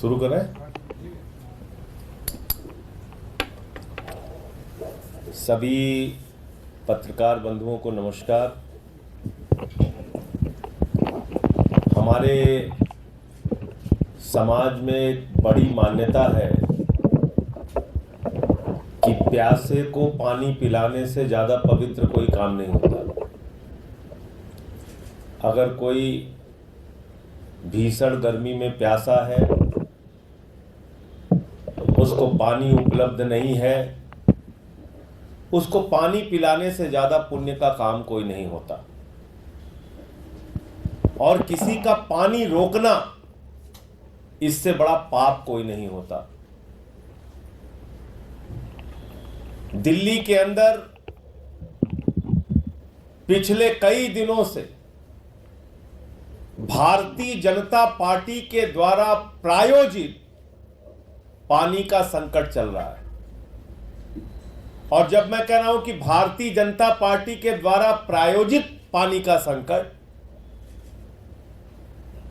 शुरू करें। सभी पत्रकार बंधुओं को नमस्कार। हमारे समाज में एक बड़ी मान्यता है कि प्यासे को पानी पिलाने से ज़्यादा पवित्र कोई काम नहीं होता। अगर कोई भीषण गर्मी में प्यासा है, उसको पानी उपलब्ध नहीं है, उसको पानी पिलाने से ज़्यादा पुण्य का काम कोई नहीं होता। और किसी का पानी रोकना, इससे बड़ा पाप कोई नहीं होता। दिल्ली के अंदर पिछले कई दिनों से भारतीय जनता पार्टी के द्वारा प्रायोजित पानी का संकट चल रहा है। और जब मैं कह रहा हूं कि भारतीय जनता पार्टी के द्वारा प्रायोजित पानी का संकट,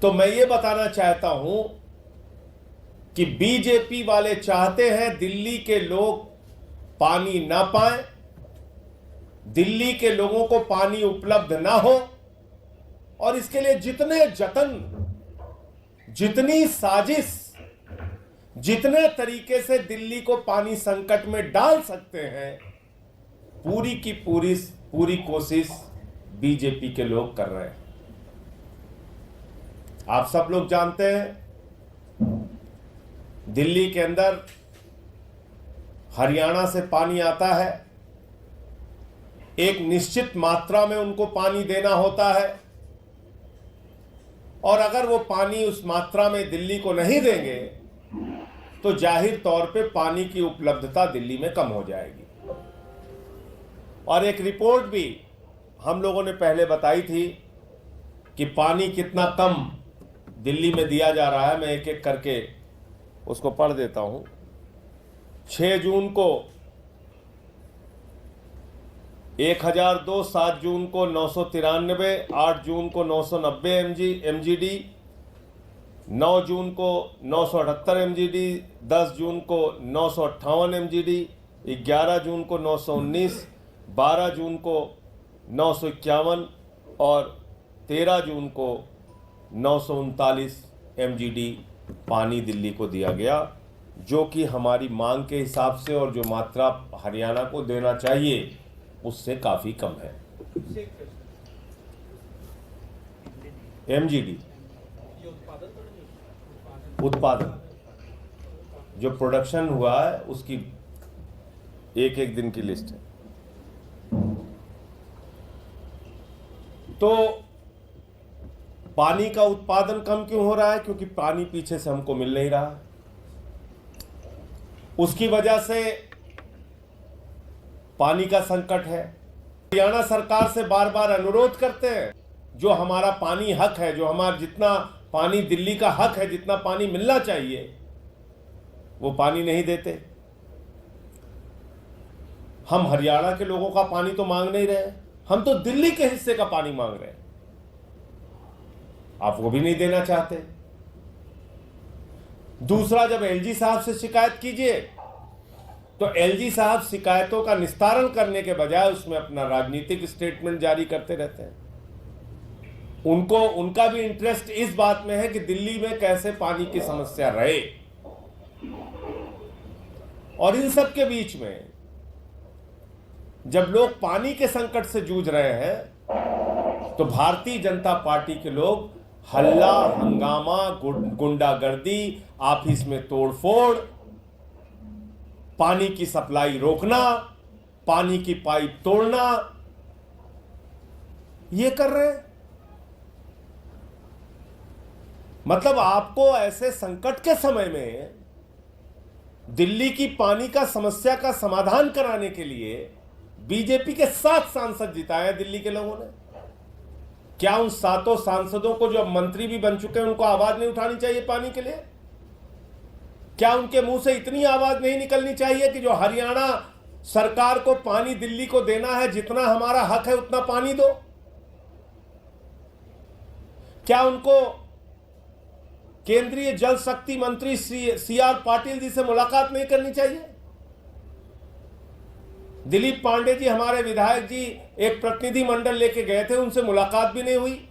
तो मैं ये बताना चाहता हूं कि बीजेपी वाले चाहते हैं दिल्ली के लोग पानी ना पाएं, दिल्ली के लोगों को पानी उपलब्ध ना हो, और इसके लिए जितने जतन, जितनी साजिश, जितने तरीके से दिल्ली को पानी संकट में डाल सकते हैं, पूरी की पूरी कोशिश बीजेपी के लोग कर रहे हैं। आप सब लोग जानते हैं, दिल्ली के अंदर हरियाणा से पानी आता है, एक निश्चित मात्रा में उनको पानी देना होता है, और अगर वो पानी उस मात्रा में दिल्ली को नहीं देंगे तो जाहिर तौर पे पानी की उपलब्धता दिल्ली में कम हो जाएगी। और एक रिपोर्ट भी हम लोगों ने पहले बताई थी कि पानी कितना कम दिल्ली में दिया जा रहा है। मैं एक एक करके उसको पढ़ देता हूं। 6 जून को 1002, 7 जून को 993, 8 जून को 990 MGD, 9 जून को 978 MGD, 10 जून को 958 MGD, 11 जून को 919, 12 जून को 951 और 13 जून को 939 MGD पानी दिल्ली को दिया गया, जो कि हमारी मांग के हिसाब से और जो मात्रा हरियाणा को देना चाहिए उससे काफी कम है। MGD उत्पादन, जो प्रोडक्शन हुआ है उसकी एक एक दिन की लिस्ट है। तो पानी का उत्पादन कम क्यों हो रहा है? क्योंकि पानी पीछे से हमको मिल नहीं रहा। उसकी वजह से पानी का संकट है। हरियाणा सरकार से बार बार अनुरोध करते हैं, जो हमारा पानी हक है, जो हमारा जितना पानी दिल्ली का हक है, जितना पानी मिलना चाहिए, वो पानी नहीं देते। हम हरियाणा के लोगों का पानी तो मांग नहीं रहे, हम तो दिल्ली के हिस्से का पानी मांग रहे हैं। आप वो भी नहीं देना चाहते। दूसरा, जब एलजी साहब से शिकायत कीजिए तो एलजी साहब शिकायतों का निस्तारण करने के बजाय उसमें अपना राजनीतिक स्टेटमेंट जारी करते रहते हैं। उनका भी इंटरेस्ट इस बात में है कि दिल्ली में कैसे पानी की समस्या रहे। और इन सब के बीच में जब लोग पानी के संकट से जूझ रहे हैं, तो भारतीय जनता पार्टी के लोग हल्ला, हंगामा, गुंडागर्दी, ऑफिस में तोड़फोड़, पानी की सप्लाई रोकना, पानी की पाइप तोड़ना, ये कर रहे हैं। मतलब आपको ऐसे संकट के समय में दिल्ली की पानी का समस्या का समाधान कराने के लिए बीजेपी के 7 सांसद जिताए दिल्ली के लोगों ने। क्या उन 7 सांसदों को, जो अब मंत्री भी बन चुके हैं, उनको आवाज नहीं उठानी चाहिए पानी के लिए? क्या उनके मुंह से इतनी आवाज नहीं निकलनी चाहिए कि जो हरियाणा सरकार को पानी दिल्ली को देना है, जितना हमारा हक है उतना पानी दो? क्या उनको केंद्रीय जल शक्ति मंत्री CR पाटिल जी से मुलाकात नहीं करनी चाहिए? दिलीप पांडे जी, हमारे विधायक जी, एक प्रतिनिधि मंडल लेके गए थे, उनसे मुलाकात भी नहीं हुई।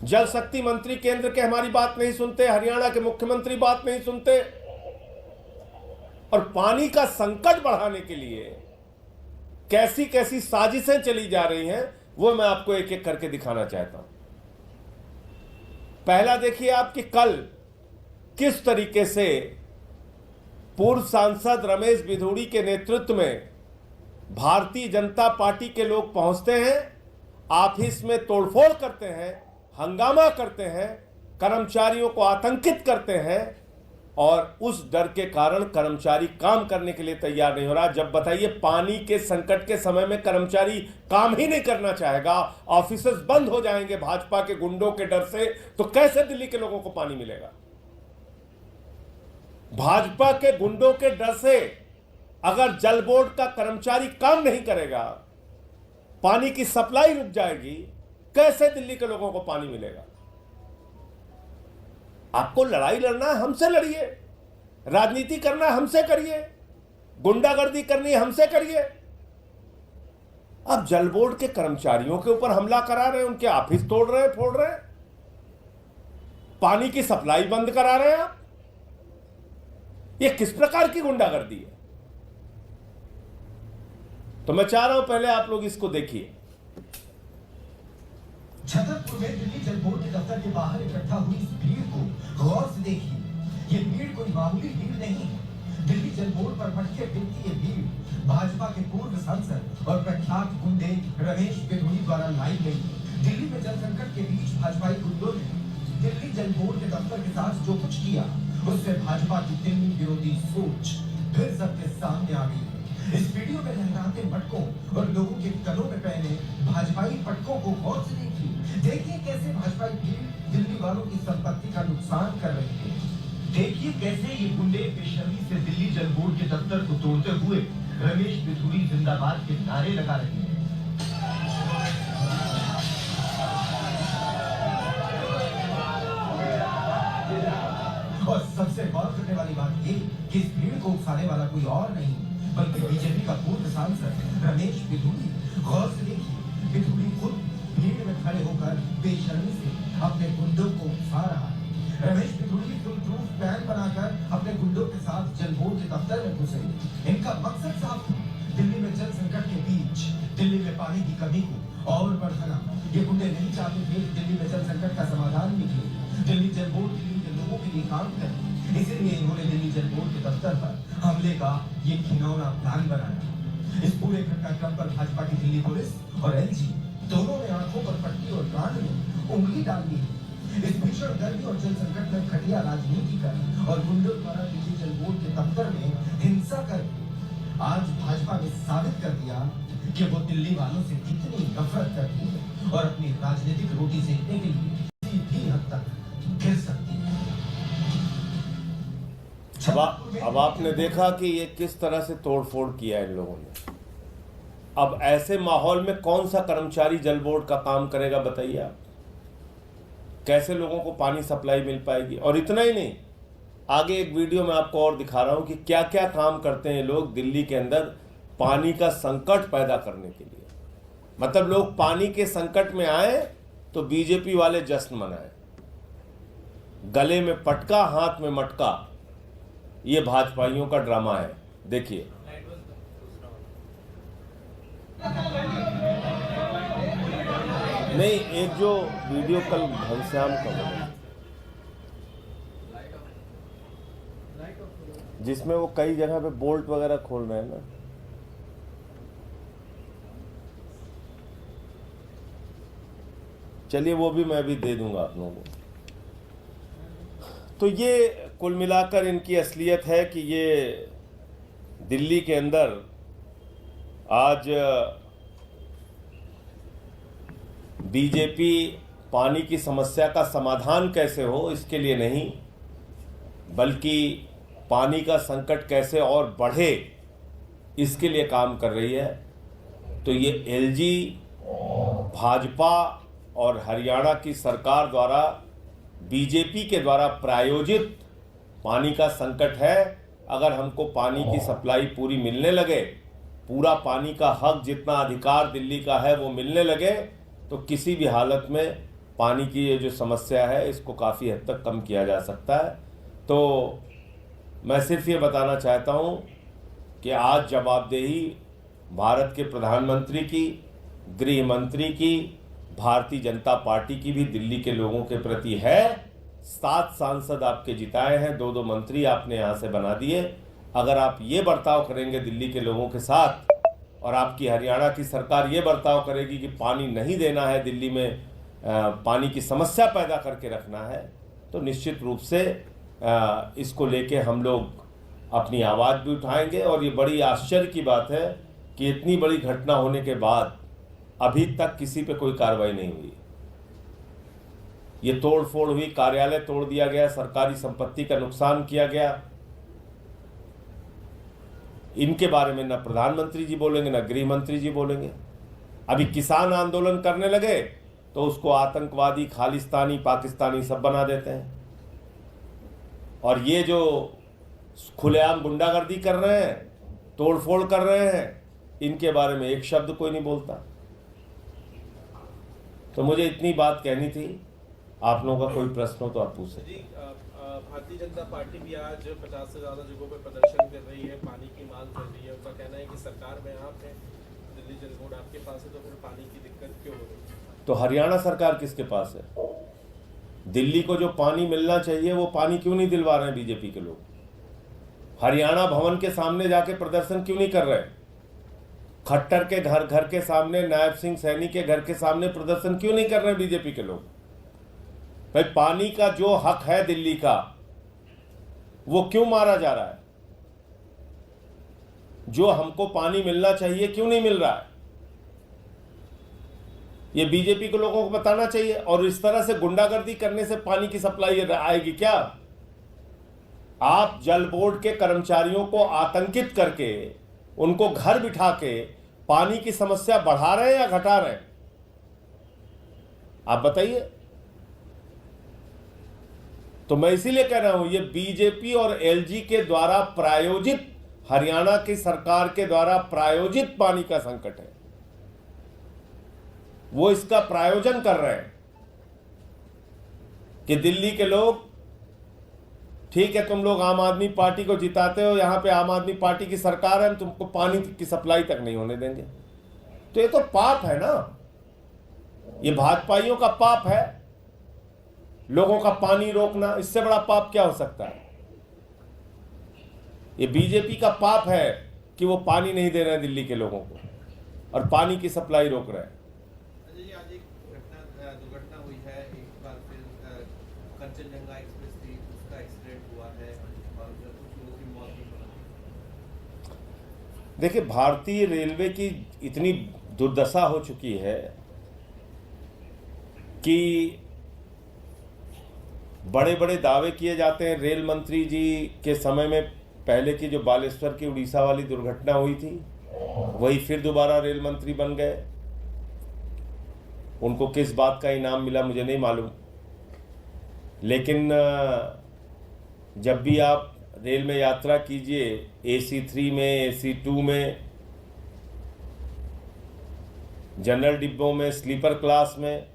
जल शक्ति मंत्री केंद्र के हमारी बात नहीं सुनते, हरियाणा के मुख्यमंत्री बात नहीं सुनते, और पानी का संकट बढ़ाने के लिए कैसी कैसी साजिशें चली जा रही हैं वो मैं आपको एक एक करके दिखाना चाहता हूं। पहला देखिए आप कि कल किस तरीके से पूर्व सांसद रमेश बिधूड़ी के नेतृत्व में भारतीय जनता पार्टी के लोग पहुंचते हैं, ऑफिस में तोड़फोड़ करते हैं, हंगामा करते हैं, कर्मचारियों को आतंकित करते हैं, और उस डर के कारण कर्मचारी काम करने के लिए तैयार नहीं हो रहा। जब बताइए पानी के संकट के समय में कर्मचारी काम ही नहीं करना चाहेगा, ऑफिसेस बंद हो जाएंगे भाजपा के गुंडों के डर से, तो कैसे दिल्ली के लोगों को पानी मिलेगा? भाजपा के गुंडों के डर से अगर जल बोर्ड का कर्मचारी काम नहीं करेगा, पानी की सप्लाई रुक जाएगी, कैसे दिल्ली के लोगों को पानी मिलेगा? आपको लड़ाई लड़ना है, हमसे लड़िए, राजनीति करना हमसे करिए, गुंडागर्दी करनी हमसे करिए। अब जल बोर्ड के कर्मचारियों के ऊपर हमला करा रहे हैं, उनके ऑफिस तोड़ रहे हैं, फोड़ रहे हैं, पानी की सप्लाई बंद करा रहे हैं आप। ये किस प्रकार की गुंडागर्दी है? तो मैं चाह रहा हूं पहले आप लोग इसको देखिए। छतरपुर में दिल्ली जल बोर्ड के दफ्तर के बाहर इकट्ठा हुई इस भीड़ को गौर से देखिए। ये भीड़ कोई मामूली भीड़ नहीं है। दिल्ली जल बोर्ड पर भटके फिरती ये भीड़ भाजपा के पूर्व सांसद और प्रख्यात गुंडे रमेश बिधूड़ी द्वारा लाई गई। दिल्ली में जल संकट के बीच भाजपाई गुंडों ने दिल्ली जल बोर्ड के दफ्तर के साथ जो कुछ किया, उससे भाजपा की दिल्ली विरोधी सोच फिर सबके सामने आ गई। इस वीडियो में लहराते मटकों और लोगों के गलों में पहने भाजपाई पटकों को गौर से देखिए कैसे भाजपाई भीड़ दिल्ली वालों की संपत्ति का नुकसान कर रही है। देखिए कैसे ये गुंडे बेशर्मी से दिल्ली जल बोर्ड के दफ्तर को तोड़ते हुए रमेश बिधूड़ी जिंदाबाद के नारे लगा रहे हैं। और सबसे गौर करने वाली बात ये कि इस भीड़ को उकसाने वाला कोई और नहीं बल्कि बीजेपी का पूर्व सांसद रमेश बिधूड़ी। गौर से देखिए, बिधूड़ी खुद भीड़ में खड़े होकर बेशर्मी से अपने गुंडों को उकसा रहा है। Ramesh Bidhuri full proof plan बनाकर अपने गुंडों के साथ जल बोर्ड के दफ्तर में घुसे। इनका मकसद साफ था, दिल्ली में जल संकट के बीच दिल्ली में पानी की कमी को और बढ़ाना। ये गुंडे नहीं चाहते थे दिल्ली में जल संकट का समाधान निकले, दिल्ली जल बोर्ड दिल्ली के लोगों के लिए काम करे। इसीलिए इन्होंने दिल्ली जल बोर्ड के दफ्तर पर हमले का ये घिनौना प्लान बनाया। इस पूरे घटनाक्रम पर भाजपा की दिल्ली पुलिस और LG दोनों ने आंखों पर पट्टी और कान में उंगली डाली है। इस भीषण गर्मी और जल संकट में घटिया राजनीति कर और गुंडों द्वारा दिल्ली जल बोर्ड के दफ्तर में हिंसा करके आज भाजपा ने साबित कर दिया कि वो दिल्ली वालों से कितनी नफरत करती है और अपनी राजनीतिक रोटी सेकने के लिए किसी भी हद तक गिर सकती है। अब आपने देखा कि ये किस तरह से तोड़फोड़ किया इन लोगों ने। अब ऐसे माहौल में कौन सा कर्मचारी जल बोर्ड का काम करेगा बताइए आप? कैसे लोगों को पानी सप्लाई मिल पाएगी? और इतना ही नहीं, आगे एक वीडियो में आपको और दिखा रहा हूं कि क्या क्या काम करते हैं लोग दिल्ली के अंदर पानी का संकट पैदा करने के लिए। मतलब लोग पानी के संकट में आए तो बीजेपी वाले जश्न मनाए, गले में पटका हाथ में मटका। ये भाजपाइयों का ड्रामा है। देखिए, नहीं, एक जो वीडियो कल घनश्याम का बना जिसमें वो कई जगह पे बोल्ट वगैरह खोल रहे हैं ना, चलिए वो भी मैं भी दे दूंगा आप लोगों को। तो ये कुल मिलाकर इनकी असलियत है कि ये दिल्ली के अंदर आज बीजेपी पानी की समस्या का समाधान कैसे हो इसके लिए नहीं, बल्कि पानी का संकट कैसे और बढ़े इसके लिए काम कर रही है। तो ये LG, भाजपा और हरियाणा की सरकार द्वारा बीजेपी के द्वारा प्रायोजित पानी का संकट है। अगर हमको पानी की सप्लाई पूरी मिलने लगे, पूरा पानी का हक जितना अधिकार दिल्ली का है वो मिलने लगे, तो किसी भी हालत में पानी की ये जो समस्या है इसको काफ़ी हद तक कम किया जा सकता है। तो मैं सिर्फ ये बताना चाहता हूँ कि आज जवाबदेही भारत के प्रधानमंत्री की, गृह मंत्री की, भारतीय जनता पार्टी की भी दिल्ली के लोगों के प्रति है। 7 सांसद आपके जिताए हैं, 2-2 मंत्री आपने यहाँ से बना दिए। अगर आप ये बर्ताव करेंगे दिल्ली के लोगों के साथ, और आपकी हरियाणा की सरकार ये बर्ताव करेगी कि पानी नहीं देना है, दिल्ली में पानी की समस्या पैदा करके रखना है, तो निश्चित रूप से इसको लेके हम लोग अपनी आवाज़ भी उठाएंगे। और ये बड़ी आश्चर्य की बात है कि इतनी बड़ी घटना होने के बाद अभी तक किसी पे कोई कार्रवाई नहीं हुई। ये तोड़ फोड़ हुई, कार्यालय तोड़ दिया गया, सरकारी संपत्ति का नुकसान किया गया। इनके बारे में न प्रधानमंत्री जी बोलेंगे, न गृह मंत्री जी बोलेंगे। अभी किसान आंदोलन करने लगे तो उसको आतंकवादी, खालिस्तानी, पाकिस्तानी सब बना देते हैं। और ये जो खुलेआम गुंडागर्दी कर रहे हैं, तोड़फोड़ कर रहे हैं, इनके बारे में एक शब्द कोई नहीं बोलता। तो मुझे इतनी बात कहनी थी। आप लोगों का कोई प्रश्न हो तो आप पूछें। जी, भारतीय जनता पार्टी भी आज 50 से ज़्यादा जगहों पर प्रदर्शन कर रही है, पानी की मांग कर रही है। उनका कहना है कि सरकार में आप हैं, दिल्ली जल बोर्ड आपके पास है, तो फिर पानी की दिक्कत क्यों हो रही है? तो हरियाणा सरकार किसके पास है? दिल्ली को जो पानी मिलना चाहिए वो पानी क्यों नहीं दिलवा रहे हैं बीजेपी के लोग? हरियाणा भवन के सामने जाके प्रदर्शन क्यों नहीं कर रहे? खट्टर के घर के सामने, नायब सिंह सैनी के घर के सामने प्रदर्शन क्यों नहीं कर रहे बीजेपी के लोग? भाई, पानी का जो हक है दिल्ली का, वो क्यों मारा जा रहा है? जो हमको पानी मिलना चाहिए क्यों नहीं मिल रहा है? ये बीजेपी के लोगों को बताना चाहिए। और इस तरह से गुंडागर्दी करने से पानी की सप्लाई आएगी क्या? आप जल बोर्ड के कर्मचारियों को आतंकित करके, उनको घर बिठा के पानी की समस्या बढ़ा रहे हैं या घटा रहे हैं? आप बताइए। तो मैं इसीलिए कह रहा हूं, ये बीजेपी और एलजी के द्वारा प्रायोजित, हरियाणा की सरकार के द्वारा प्रायोजित पानी का संकट है। वो इसका प्रायोजन कर रहे हैं कि दिल्ली के लोग, ठीक है तुम लोग आम आदमी पार्टी को जिताते हो, यहां पे आम आदमी पार्टी की सरकार है, हम तुमको पानी की सप्लाई तक नहीं होने देंगे। तो ये तो पाप है ना, ये भाजपाइयों का पाप है। लोगों का पानी रोकना, इससे बड़ा पाप क्या हो सकता है? ये बीजेपी का पाप है कि वो पानी नहीं दे रहे हैं दिल्ली के लोगों को और पानी की सप्लाई रोक रहे हैं। आज एक दुर्घटना हुई है, एक बार फिर कंचनजंगा एक्सप्रेस थी, उसका एक्सीडेंट हुआ है और कुछ लोगों की मौत भी हुई। देखिए, भारतीय रेलवे की इतनी दुर्दशा हो चुकी है कि बड़े बड़े दावे किए जाते हैं। रेल मंत्री जी के समय में पहले की जो बालेश्वर की उड़ीसा वाली दुर्घटना हुई थी, वही फिर दोबारा रेल मंत्री बन गए। उनको किस बात का इनाम मिला मुझे नहीं मालूम, लेकिन जब भी आप रेल में यात्रा कीजिए, AC3 में, AC2 में, जनरल डिब्बों में, स्लीपर क्लास में,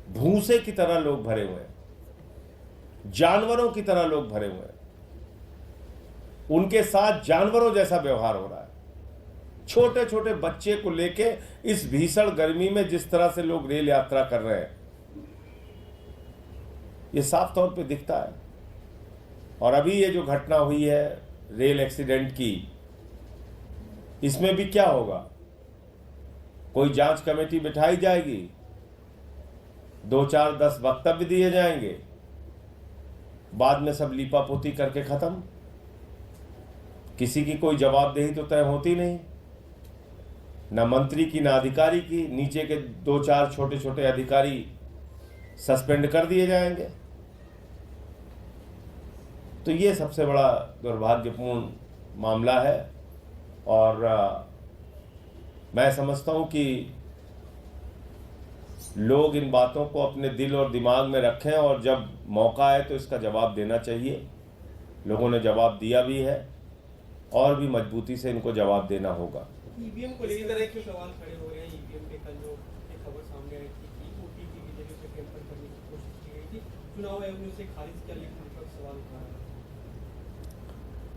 भूसे की तरह लोग भरे हुए हैं, जानवरों की तरह लोग भरे हुए हैं। उनके साथ जानवरों जैसा व्यवहार हो रहा है। छोटे छोटे बच्चे को लेके इस भीषण गर्मी में जिस तरह से लोग रेल यात्रा कर रहे हैं, ये साफ तौर पे दिखता है। और अभी ये जो घटना हुई है रेल एक्सीडेंट की, इसमें भी क्या होगा? कोई जांच कमेटी बिठाई जाएगी, 2-4-10 वक्तव्य दिए जाएंगे, बाद में सब लीपापोती करके खत्म। किसी की कोई जवाबदेही तो तय होती नहीं, ना मंत्री की, ना अधिकारी की। नीचे के 2-4 छोटे छोटे अधिकारी सस्पेंड कर दिए जाएंगे। तो ये सबसे बड़ा दुर्भाग्यपूर्ण मामला है। और मैं समझता हूं कि लोग इन बातों को अपने दिल और दिमाग में रखें और जब मौका आए तो इसका जवाब देना चाहिए। लोगों ने जवाब दिया भी है और भी मजबूती से इनको जवाब देना होगा। ईवीएम को लेकर तरह के सवाल खड़े हो रहे हैं। ईवीएम के कल जो एक खबर सामने आई थी कि ओटीपी की जगह पे टेम्पर करने की कोशिश की गई थी, चुनाव आयोग ने उसे खारिज कर लिया, उन पर सवाल उठा रहा है।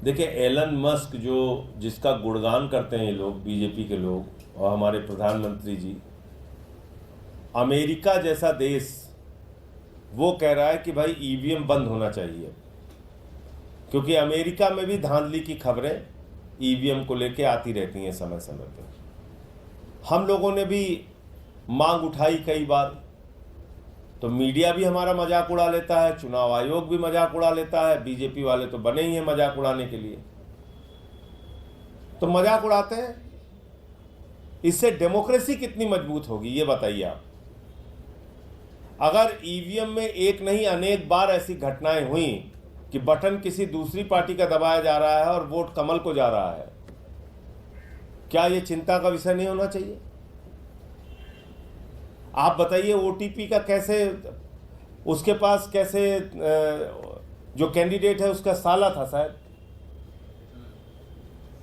देखिए, एलन मस्क जो जिसका गुणगान करते हैं ये लोग, बीजेपी के लोग और हमारे प्रधानमंत्री जी, अमेरिका जैसा देश वो कह रहा है कि भाई ईवीएम बंद होना चाहिए, क्योंकि अमेरिका में भी धांधली की खबरें ईवीएम को लेके आती रहती हैं समय समय पे। हम लोगों ने भी मांग उठाई कई बार, तो मीडिया भी हमारा मजाक उड़ा लेता है, चुनाव आयोग भी मजाक उड़ा लेता है, बीजेपी वाले तो बने ही हैं मजाक उड़ाने के लिए, तो मजाक उड़ाते हैं। इससे डेमोक्रेसी कितनी मजबूत होगी ये बताइए आप। अगर ईवीएम में एक नहीं अनेक बार ऐसी घटनाएं हुई कि बटन किसी दूसरी पार्टी का दबाया जा रहा है और वोट कमल को जा रहा है, क्या ये चिंता का विषय नहीं होना चाहिए? आप बताइए, ओटीपी का कैसे, उसके पास कैसे, जो कैंडिडेट है उसका साला था शायद,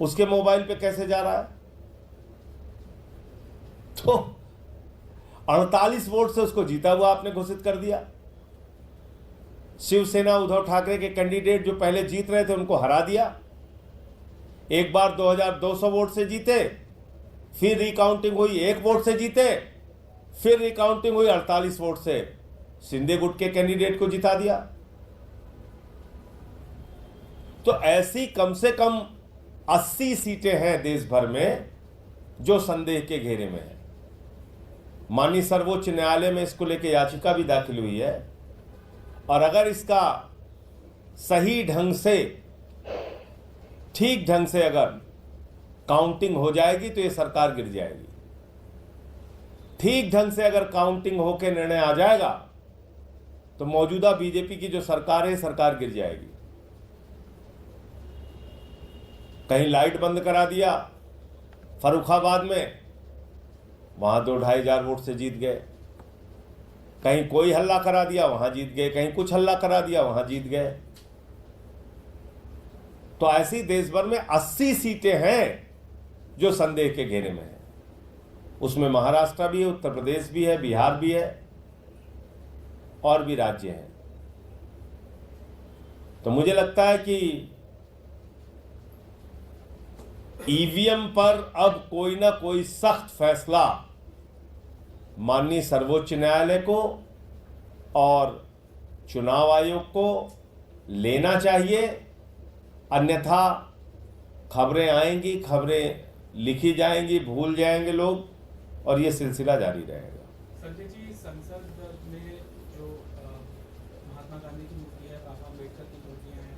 उसके मोबाइल पे कैसे जा रहा है? तो 48 वोट से उसको जीता हुआ आपने घोषित कर दिया। शिवसेना उद्धव ठाकरे के कैंडिडेट जो पहले जीत रहे थे उनको हरा दिया। एक बार 2200 वोट से जीते, फिर रिकाउंटिंग हुई 1 वोट से जीते, फिर रिकाउंटिंग हुई 48 वोट से शिंदे गुट के कैंडिडेट को जिता दिया। तो ऐसी कम से कम 80 सीटें हैं देश भर में जो संदेह के घेरे में है। माननीय सर्वोच्च न्यायालय में इसको लेकर याचिका भी दाखिल हुई है, और अगर इसका सही ढंग से, ठीक ढंग से अगर काउंटिंग हो जाएगी तो ये सरकार गिर जाएगी। ठीक ढंग से अगर काउंटिंग होकर निर्णय आ जाएगा तो मौजूदा बीजेपी की जो सरकार है, सरकार गिर जाएगी। कहीं लाइट बंद करा दिया फर्रुखाबाद में, वहां 2-2.5 हजार वोट से जीत गए। कहीं कोई हल्ला करा दिया, वहां जीत गए। कहीं कुछ हल्ला करा दिया, वहां जीत गए। तो ऐसी देश भर में 80 सीटें हैं जो संदेह के घेरे में है। उसमें महाराष्ट्र भी है, उत्तर प्रदेश भी है, बिहार भी है और भी राज्य हैं। तो मुझे लगता है कि ईवीएम पर अब कोई ना कोई सख्त फैसला माननीय सर्वोच्च न्यायालय को और चुनाव आयोग को लेना चाहिए, अन्यथा खबरें आएंगी, खबरें लिखी जाएंगी, भूल जाएंगे लोग और ये सिलसिला जारी रहेगा। संजय जी, संसद में जो महात्मा गांधी की मूर्ति है, बाबा अम्बेडकर की मूर्तियां हैं,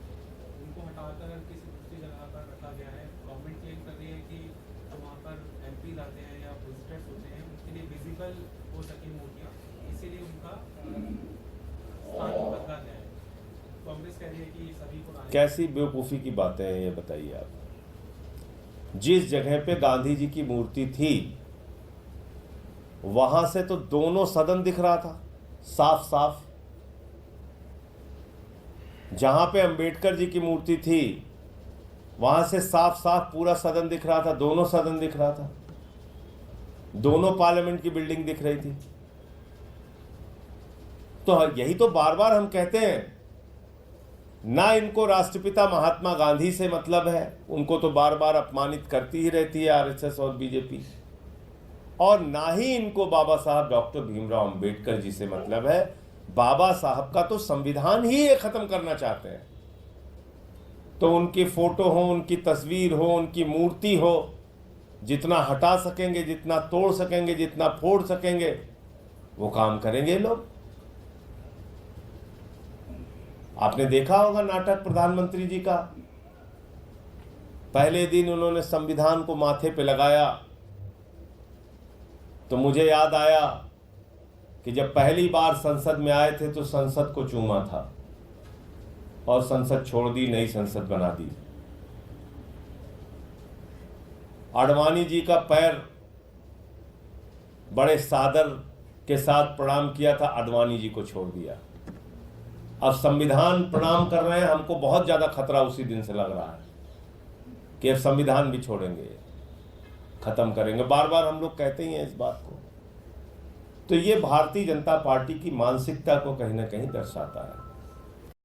उनको हटाकर किसी दूसरी जगह पर रखा गया है। गवर्नमेंट क्लेम कर रही है कि जो वहाँ पर एमपी आते हैं या विजिटर्स होते हैं उनके लिए विजिबल हो सके मूर्तियाँ, इसीलिए उनका स्थान बदला गया है। कांग्रेस कह रही है कि सभी को कैसी बेवकूफ़ी की बातें हैं ये बताइए आप। जिस जगह पे गांधी जी की मूर्ति थी वहां से तो दोनों सदन दिख रहा था साफ साफ। जहां पे अंबेडकर जी की मूर्ति थी वहां से साफ साफ पूरा सदन दिख रहा था, दोनों सदन दिख रहा था, दोनों पार्लियामेंट की बिल्डिंग दिख रही थी। तो यही तो बार बार हम कहते हैं, ना इनको राष्ट्रपिता महात्मा गांधी से मतलब है, उनको तो बार बार अपमानित करती ही रहती है आरएसएस और बीजेपी, और ना ही इनको बाबा साहब डॉक्टर भीमराव अंबेडकर जी से मतलब है। बाबा साहब का तो संविधान ही ये खत्म करना चाहते हैं। तो उनकी फोटो हो, उनकी तस्वीर हो, उनकी मूर्ति हो, जितना हटा सकेंगे, जितना तोड़ सकेंगे, जितना फोड़ सकेंगे वो काम करेंगे लोग। आपने देखा होगा नाटक प्रधानमंत्री जी का, पहले दिन उन्होंने संविधान को माथे पे लगाया तो मुझे याद आया कि जब पहली बार संसद में आए थे तो संसद को चूमा था और संसद छोड़ दी, नई संसद बना दी। आडवाणी जी का पैर बड़े सादर के साथ प्रणाम किया था, आडवाणी जी को छोड़ दिया। अब संविधान प्रणाम कर रहे हैं, हमको बहुत ज़्यादा खतरा उसी दिन से लग रहा है कि अब संविधान भी छोड़ेंगे, खत्म करेंगे। बार बार हम लोग कहते ही हैं इस बात को। तो ये भारतीय जनता पार्टी की मानसिकता को कहीं ना कहीं दर्शाता है।